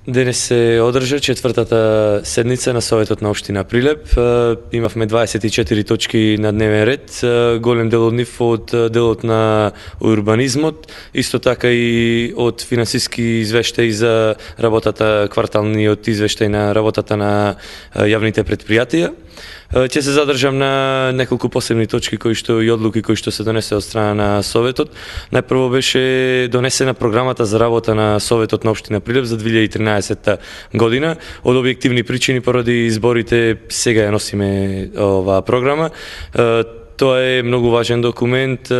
Денес се одржа четвртата седница на Советот на општина Прилеп. Имавме 24 точки на дневен ред, голем дел од нив од делот на урбанизмот, исто така и од финансиски извештаи за работата, кварталниот извештај на работата на јавните предпријатија. Ќе се задржам на неколку посебни точки и одлуки кои што се донесе од страна на Советот. Најпрво беше донесена програмата за работа на Советот на општина Прилеп за 2013 година. Од објективни причини поради изборите сега ја носиме оваа програма. Тоа е многу важен документ,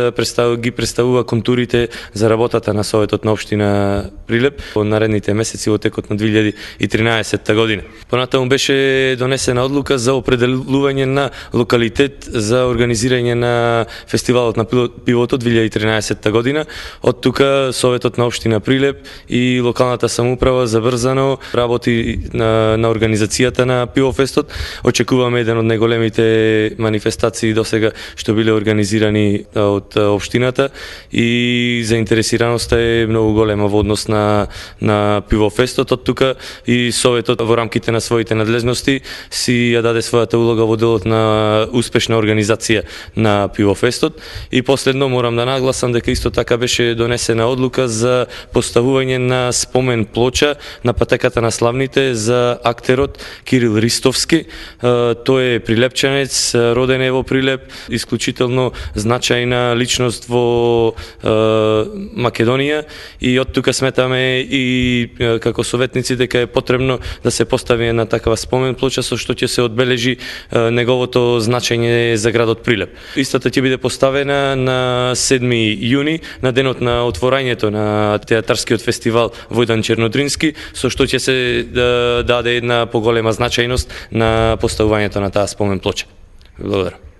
ги представува контурите за работата на Советот на општина Прилеп во наредните месеци во текот на 2013 година. Понатаму беше донесена одлука за определување на локалитет за организирање на фестивалот на пивото 2013 година. Од тука Советот на општина Прилеп и локалната самоуправа забрзано работи на организацијата на пивофестот. Очекуваме еден од најголемите манифестации досега што биле организирани од општината и заинтересираноста е многу голема во однос на пивофестот. Од тука и Советот во рамките на своите надлежности си ја даде својата улога во делот на успешна организација на пивофестот. И последно морам да нагласам дека исто така беше донесена одлука за поставување на спомен плоча на патеката на славните за актерот Кирил Ристовски. Тој е прилепчанец, роден е во Прилеп, исклучително значајна личност во Македонија и од тука сметаме и како советници дека е потребно да се постави на такава спомен плоча со што ќе се одбележи неговото значење за градот Прилеп. Истата ќе биде поставена на 7 јуни на денот на отворањето на театарскиот фестивал Војдан Чернодрински, со што ќе се даде една поголема значајност на поставувањето на таа спомен плоча. Благодарам.